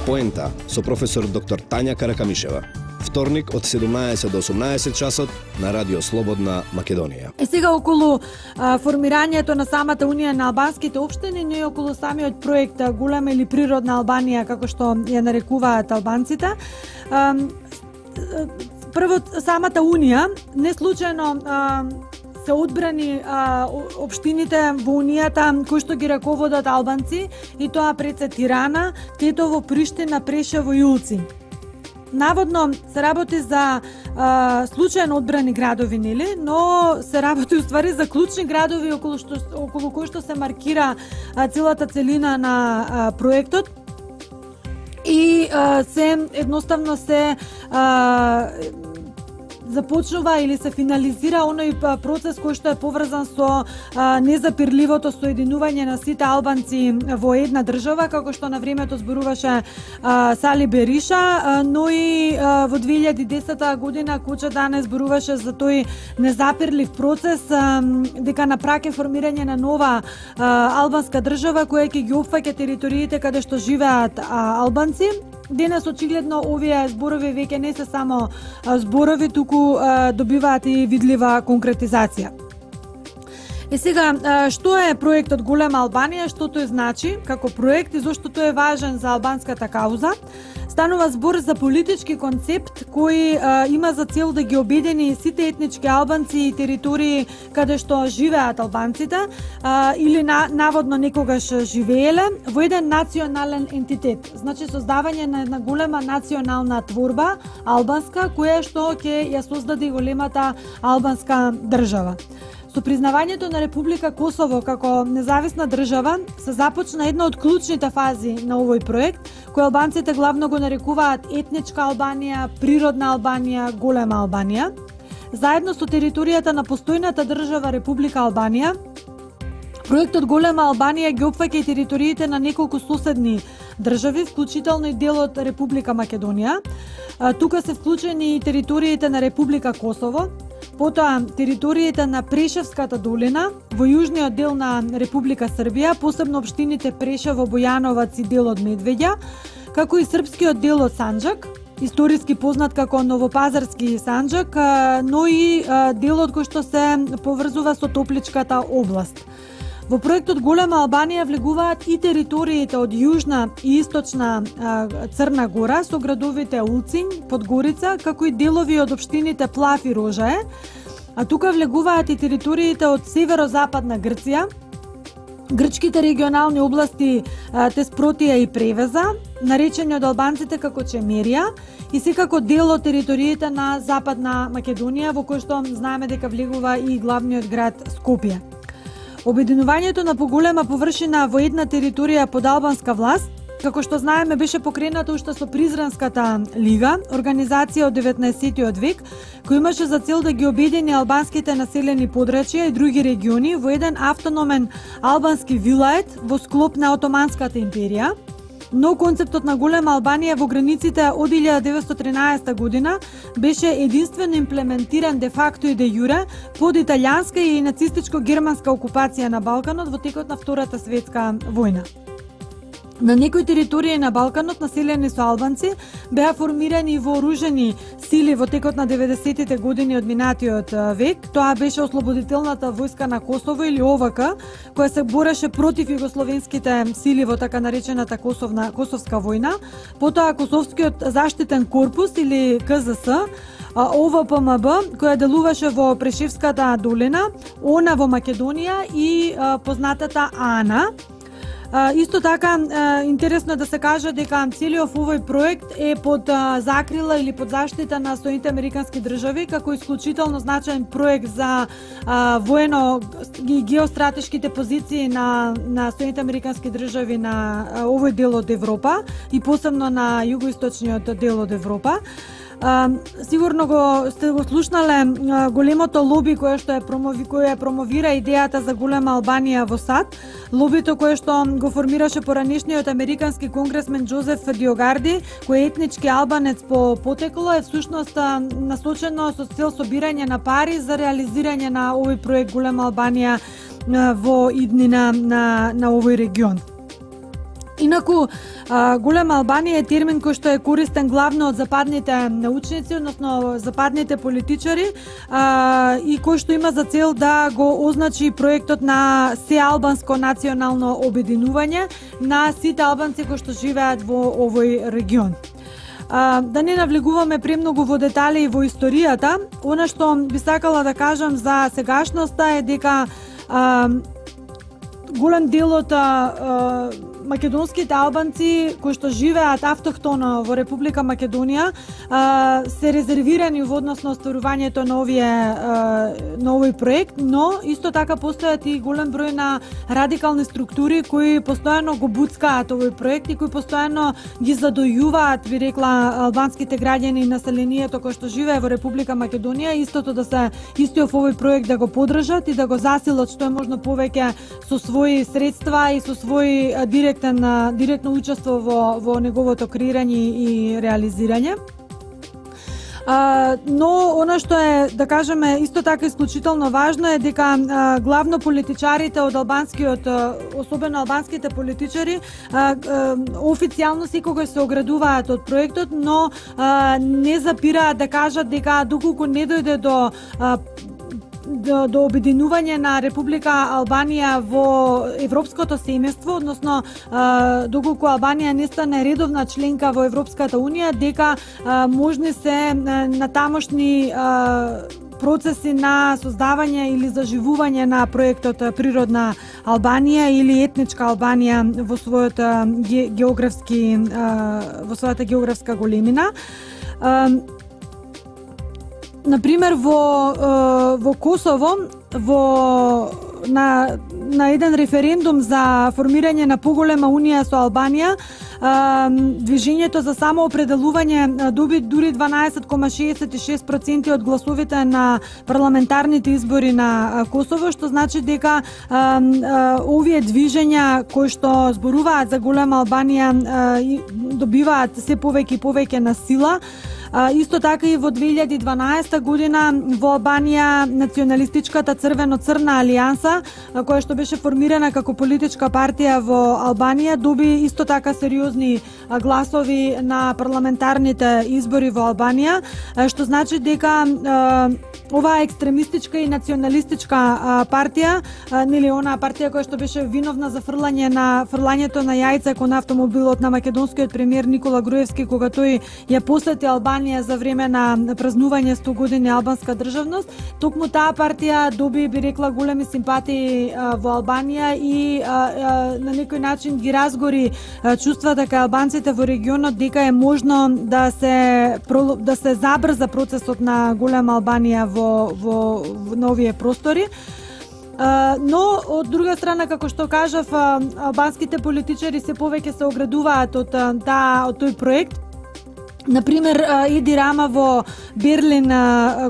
Поента со професор доктор Тања Каракамишева. Вторник од 17 до 18 часот на Радио Слободна Македонија. Сега околу формирањето на самата Унија на албанските општини, но и околу самиот проект Голема или природна Албанија, како што ја нарекуваат албанците. Прво, самата Унија, не случајно се одбрани општините во Унијата кои што ги раководат албанци, и тоа пред се Тирана, Тетово, Приштина, Прешево и Улцин. Наводно се работи за случајно одбрани градови, нели, но се работи уствари за клучни градови околу кои што се маркира целата целина на проектот. И се едноставно се започнува или се финализира оној процес кој што е поврзан со незапирливото соединување на сите албанци во една држава, како што на времето зборуваше Сали Бериша, но и во 2010 година Куча Дане зборуваше за тој незапирлив процес, дека на прак е формирање на нова албанска држава која ќе ги опфаќа териториите каде што живеат албанци. Денес очигледно овие зборови веќе не се само зборови, туку добиваат и видлива конкретизација. Сега, што е проектот Голема Албанија, што тој значи како проект и зошто тој е важен за албанската кауза? Станува збор за политички концепт кој има за цел да ги обедини сите етнички албанци и територии каде што живеат албанците или наводно некогаш живееле во еден национален ентитет. Значи создавање на една голема национална творба албанска која што ќе ја создаде големата албанска држава. Со признавањето на Република Косово како независна држава се започна една од клучните фази на овој проект, кој албанците главно го нарекуваат етничка Албанија, природна Албанија, голема Албанија. Заедно со територијата на постојната држава Република Албанија, проектот Голема Албанија ги опфаќа и териториите на неколку соседни држави, вклучително и дел од Република Македонија. Тука се вклучени и териториите на Република Косово, потоа териториите на Прешевската долина во јужниот дел на Република Србија, посебно општините Прешево, Бојановац и дел од Медвеѓа, како и српскиот дел од Санџак, историски познат како Новопазарски Санџак, но и делот кој што се поврзува со Топличката област. Во проектот Голема Албанија влегуваат и териториите од Јужна и Источна Црна Гора со градовите Улцин, Подгорица, како и делови од општините Плав и Рожае, а тука влегуваат и териториите од северозападна Грција, грчките регионални области Теспротија и Превеза, наречени од албанците како Чемерија, и секако дел од териториите на Западна Македонија, во кој што знаеме дека влегува и главниот град Скопје. Обединувањето на поголема површина во една територија под албанска власт, како што знаеме, беше покрената уште со Призранската лига, организација од 19 век, која имаше за цел да ги обедини албанските населени подрачја и други региони во еден автономен албански вилает во склоп на Отоманската империја. Но концептот на Голема Албанија во границите од 1913 година беше единствено имплементиран де факто и де јуре под италијанска и нацистичко-германска окупација на Балканот во текот на Втората светска војна. На некои територии на Балканот, населени со албанци, беа формирани вооружени сили во текот на 90-тите години од минатиот век. Тоа беше Ослободителната војска на Косово или ОВК, која се бореше против југословенските сили во така наречената Косовска војна. Потоа Косовскиот заштитен корпус или КЗС, ОВПМБ, која делуваше во Прешевската долина, ОНА во Македонија и познатата АНА. Исто така, интересно е да се каже дека целиот овој проект е под закрила или под заштита на Соединетите Американски држави, како исклучително значаен проект за воено и геостратешките позиции на Соединетите Американски држави на овој дел од Европа и посебно на југоисточниот дел од Европа. Сигурно сте го слушнале големото лоби кое што промовира идејата за Голема Албанија во САД, лобито кое што го формираше поранешниот американски конгресмен Џозеф Диогарди, кој е етнички албанец по потекло, е всушност насочено со цел собирање на пари за реализирање на овој проект Голема Албанија во иднина на овој регион. Инаку, голема Албанија е термин кој што е користен главно од западните научници, односно западните политичари, и кој што има за цел да го означи проектот на сеалбанско национално обединување на сите албанци кои што живеат во овој регион. Да не навлегуваме премногу во детали и во историјата, она што би сакала да кажам за сегашноста е дека голем дел од македонските албанци кои што живеат автохтоно во Република Македонија се резервирани во однос на остварувањето на овој проект, но исто така постојат и голем број на радикални структури кои постојано го буцкаат овој проект и кои постојано ги задојуваат, би рекла, албанските граѓани и населението кој што живее во Република Македонија, истото истиот овој проект да го поддржат и да го засилат што е можно повеќе со своји средства и со свој директно учество во неговото креирање и реализирање. Но она што е, да кажеме, исто така исклучително важно е дека главно политичарите од албанскиот, особено албанските политичари, официјално секогаш се оградуваат од проектот, но не запираат да кажат дека доколку не дојде до обединување на Република Албанија во европското семејство, односно доколку Албанија не стане редовна членка во Европската унија, дека можни се натамошни процеси на создавање или заживување на проектот Природна Албанија или етничка Албанија во својата географска големина. Например, во Косово, на еден референдум за формирање на поголема унија со Албанија, движењето за самоопределување доби дури 12,66% од гласовите на парламентарните избори на Косово, што значи дека овие движења кои што зборуваат за голема Албанија добиваат се повеќе и повеќе на сила. Исто така и во 2012 година во Албанија националистичката црвено-црна алијанса, која што беше формирана како политичка партија во Албанија, доби исто така сериозни гласови на парламентарните избори во Албанија, што значи дека оваа екстремистичка и националистичка партија, нели онаа партија која што беше виновна за фрлањето на јајца кон автомобилот на македонскиот премиер Никола Груевски кога тој ја посети Албанија за време на празнување 100 години албанска државност, токму таа партија доби, би рекла, големи симпатии во Албанија и на некој начин ги разгори чувствата кај албанците во регионот дека е можно да се забрза процесот на голема Албанија во новие простори. Но од друга страна, како што кажав, албанските политичари се повеќе се оградуваат од тој проект. Например, Еди Рама во Берлин,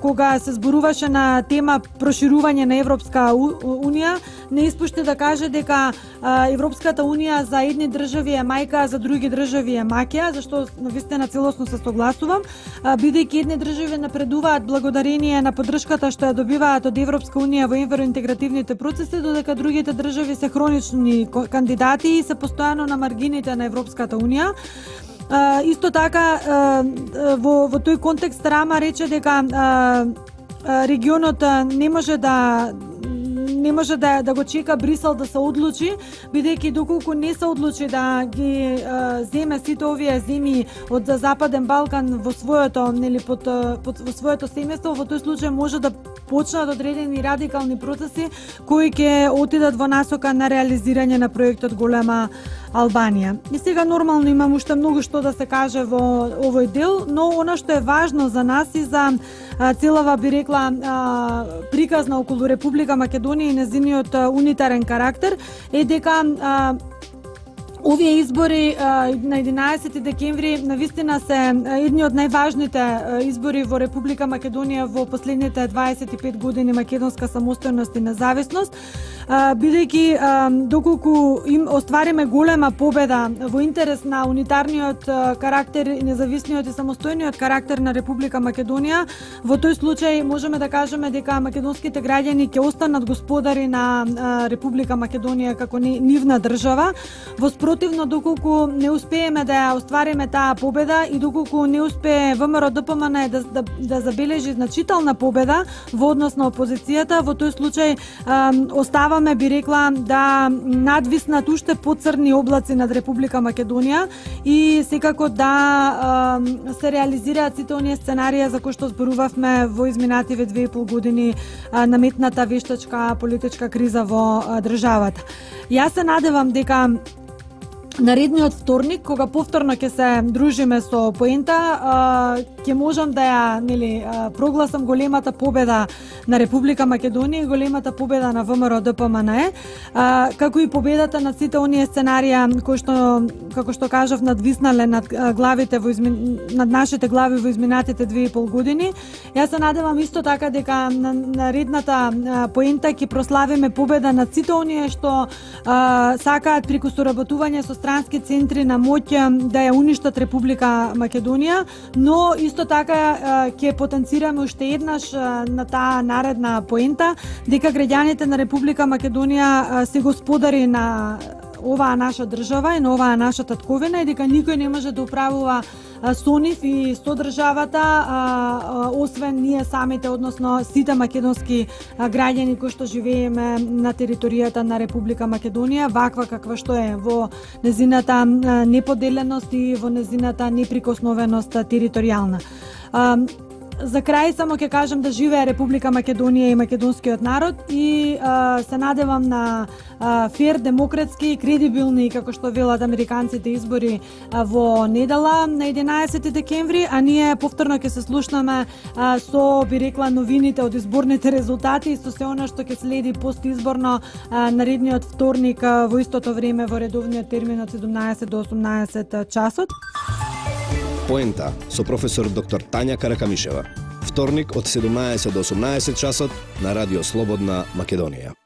кога се зборуваше на тема проширување на Европска унија, не испушти да каже дека Европската унија за едни држави е мајка, а за други држави е маќа, зашто навистина целосно се согласувам, бидејќи едни држави напредуваат благодарение на поддршката што ја добиваат од Европска унија во евроинтегративните процеси, додека другите држави се хронични кандидати и се постојано на маргините на Европската унија. Исто така, во тој контекст Рама рече дека регионот не може да го чека Брисел да се одлучи, бидејќи доколку не се одлучи да ги земе сите овие земји од Западен Балкан во своето, нели, во своето семејство, во тој случај може да почнат одредени радикални процеси кои ќе отидат во насока на реализирање на проектот Голема Албанија. И сега нормално имам уште многу што да се каже во овој дел, но она што е важно за нас и за целава, би рекла, приказна околу Република Македонија и незиниот унитарен карактер е дека овие избори на 11 декември навистина се едни од најважните избори во Република Македонија во последните 25 години македонска самостојност и независност, бидејќи доколку им оствариме голема победа во интерес на унитарниот карактер и независниот и самостојниот карактер на Република Македонија, во тој случај можеме да кажеме дека македонските граѓани ќе останат господари на Република Македонија како нивна држава, во противно доколку не успееме да ја оствариме таа победа и доколку не успее ВМРО ДПМН да забележи значителна победа во однос на опозицијата, во тој случај оставаме, би рекла, да надвиснат уште поцрни облаци над Република Македонија и секако да се реализираат сите оние сценарија за кои што зборувавме во изминативе 2,5 години наметната вештачка политичка криза во државата. Јас се надевам дека наредниот вторник, кога повторно ќе се дружиме со Поента, ќе можам да ја прогласам големата победа на Република Македонија и големата победа на ВМРО ДПМН, како и победата на сите оние сценарија кои што, како што кажав, надвиснале над главите над нашите глави во изминатите 2,5 години. Јас се надевам исто така дека на наредната Поента ќе прославиме победа над сите оние што сакаат преку соработување со странски центри на моќ да ја уништат Република Македонија, но исто така ќе потенцираме уште еднаш на таа наредна Поента дека граѓаните на Република Македонија се господари на оваа наша држава и на оваа наша татковина и дека никој не може да управува со нив и со државата, освен ние самите, односно сите македонски граѓани кои што живееме на територијата на Република Македонија, ваква каква што е, во незината неподеленост и во незината неприкосновеност територијална. За крај само ќе кажам да живее Република Македонија и македонскиот народ и се надевам на фер, демократски, кредибилни, како што велат американците, избори во недела на 11 декември, а ние повторно ќе се слушнаме со, би рекла, новините од изборните резултати и со се она што ќе следи постизборно наредниот вторник во истото време во редовниот термин од 17 до 18 часот. Поента со професор доктор Тања Каракамишева. Вторник од 17 до 18 часот на Радио Слободна Македонија.